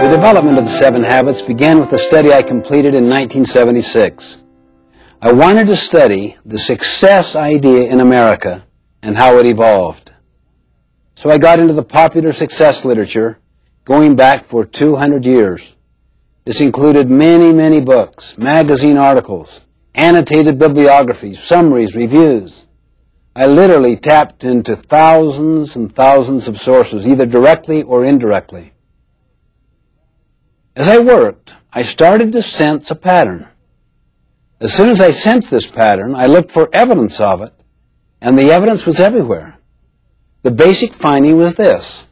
The development of the 7 Habits began with a study I completed in 1976. I wanted to study the success idea in America and how it evolved. So I got into the popular success literature going back for 200 years. This included many books, magazine articles, annotated bibliographies, summaries, reviews. I literally tapped into thousands and thousands of sources, either directly or indirectly. As I worked, I started to sense a pattern. As soon as I sensed this pattern, I looked for evidence of it, and the evidence was everywhere. The basic finding was this.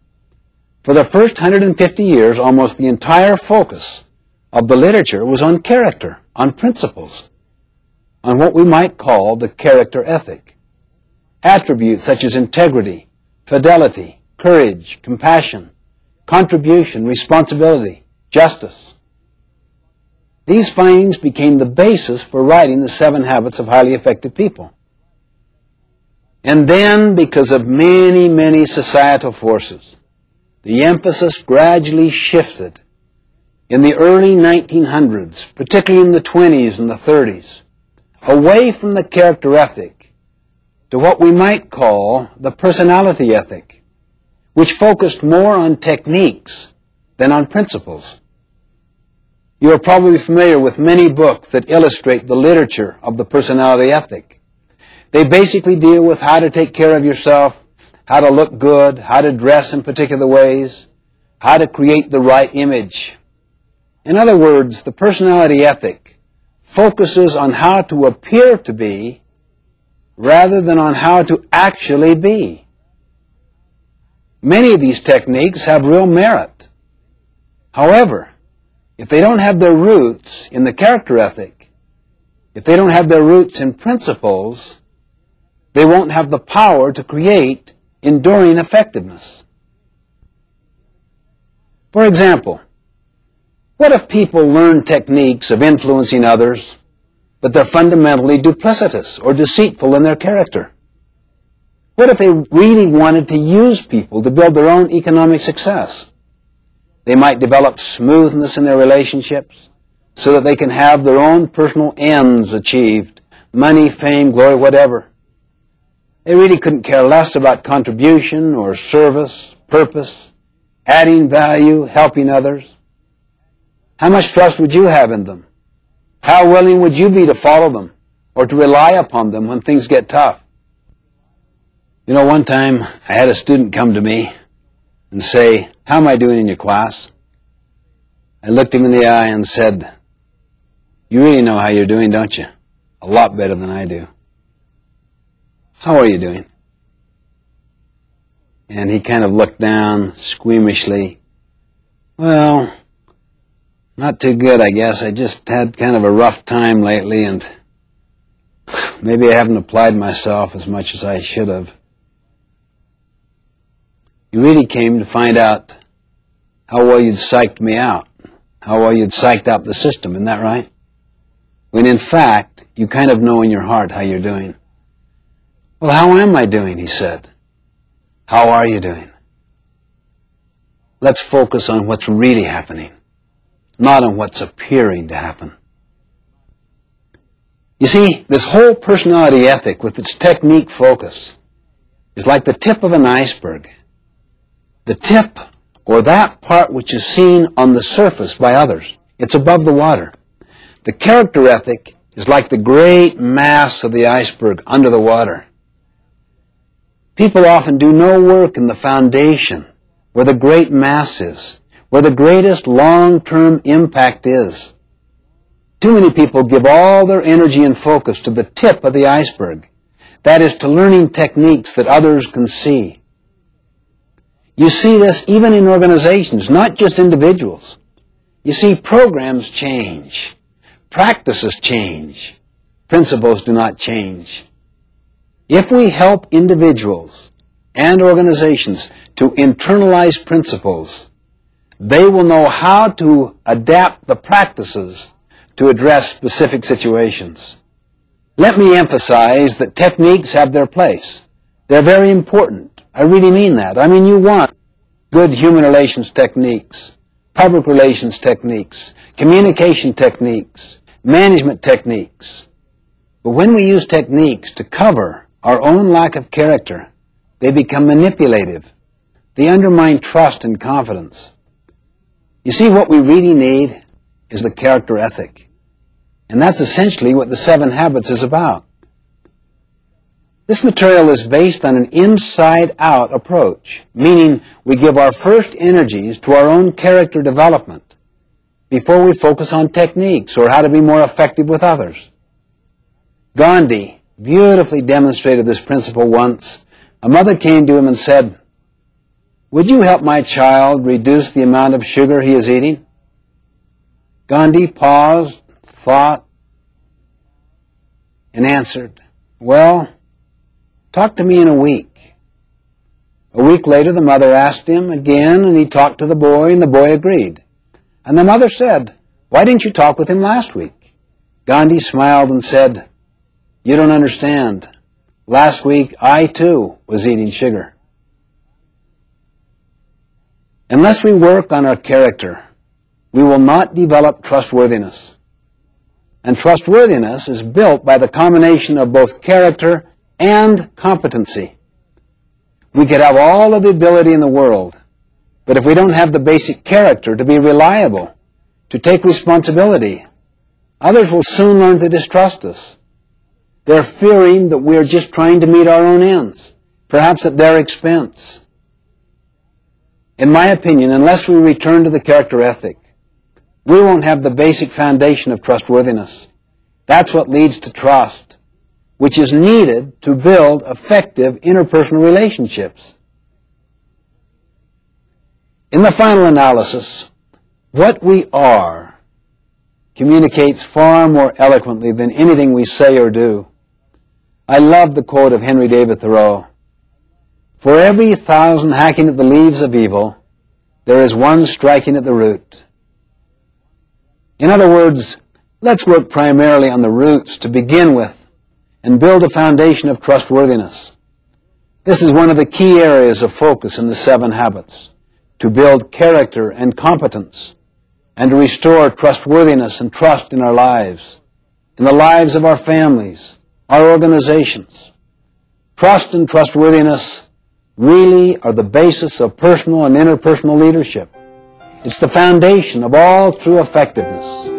For the first 150 years, almost the entire focus of the literature was on character, on principles, on what we might call the character ethic. Attributes such as integrity, fidelity, courage, compassion, contribution, responsibility, justice. These findings became the basis for writing the 7 Habits of Highly Effective People. And then, because of many societal forces, the emphasis gradually shifted in the early 1900s, particularly in the 20s and the 30s, away from the character ethic to what we might call the personality ethic, which focused more on techniques than on principles. You are probably familiar with many books that illustrate the literature of the personality ethic. They basically deal with how to take care of yourself, how to look good, how to dress in particular ways, how to create the right image. In other words, the personality ethic focuses on how to appear to be rather than on how to actually be. Many of these techniques have real merit. However, if they don't have their roots in the character ethic, if they don't have their roots in principles, they won't have the power to create enduring effectiveness. For example, what if people learn techniques of influencing others, but they're fundamentally duplicitous or deceitful in their character? What if they really wanted to use people to build their own economic success? They might develop smoothness in their relationships so that they can have their own personal ends achieved, money, fame, glory, whatever. They really couldn't care less about contribution or service, purpose, adding value, helping others. How much trust would you have in them? How willing would you be to follow them or to rely upon them when things get tough? You know, one time I had a student come to me and say, "How am I doing in your class?" I looked him in the eye and said, "You really know how you're doing, don't you? A lot better than I do. How are you doing?" And he kind of looked down squeamishly. "Well, not too good, I guess. I just had kind of a rough time lately, and maybe I haven't applied myself as much as I should have." You really came to find out how well you'd psyched me out, how well you'd psyched out the system, isn't that right? When in fact, you kind of know in your heart how you're doing. "Well, how am I doing?" he said. "How are you doing?" Let's focus on what's really happening, not on what's appearing to happen. You see, this whole personality ethic with its technique focus is like the tip of an iceberg. The tip, or that part which is seen on the surface by others. It's above the water. The character ethic is like the great mass of the iceberg under the water. People often do no work in the foundation, where the great mass is, where the greatest long-term impact is. Too many people give all their energy and focus to the tip of the iceberg. That is, to learning techniques that others can see. You see this even in organizations, not just individuals. You see, programs change. Practices change. Principles do not change. If we help individuals and organizations to internalize principles, they will know how to adapt the practices to address specific situations. Let me emphasize that techniques have their place. They're very important. I really mean that. I mean, you want good human relations techniques, public relations techniques, communication techniques, management techniques. But when we use techniques to cover our own lack of character, they become manipulative. They undermine trust and confidence. You see, what we really need is the character ethic. And that's essentially what the 7 Habits is about. This material is based on an inside-out approach, meaning we give our first energies to our own character development before we focus on techniques or how to be more effective with others. Gandhi beautifully demonstrated this principle once. A mother came to him and said, "Would you help my child reduce the amount of sugar he is eating?" Gandhi paused, thought, and answered, "Well, talk to me in a week." A week later, the mother asked him again, and he talked to the boy, and the boy agreed. And the mother said, "Why didn't you talk with him last week?" Gandhi smiled and said, "You don't understand. Last week, I too was eating sugar." Unless we work on our character, we will not develop trustworthiness. And trustworthiness is built by the combination of both character and competency. We could have all of the ability in the world, but if we don't have the basic character to be reliable, to take responsibility, others will soon learn to distrust us. They're fearing that we're just trying to meet our own ends, perhaps at their expense. In my opinion, unless we return to the character ethic, we won't have the basic foundation of trustworthiness. That's what leads to trust, which is needed to build effective interpersonal relationships. In the final analysis, what we are communicates far more eloquently than anything we say or do. I love the quote of Henry David Thoreau. "For every 1,000 hacking at the leaves of evil, there is one striking at the root." In other words, let's work primarily on the roots to begin with and build a foundation of trustworthiness. This is one of the key areas of focus in the 7 Habits, to build character and competence and to restore trustworthiness and trust in our lives, in the lives of our families, our organizations. Trust and trustworthiness really are the basis of personal and interpersonal leadership. It's the foundation of all true effectiveness.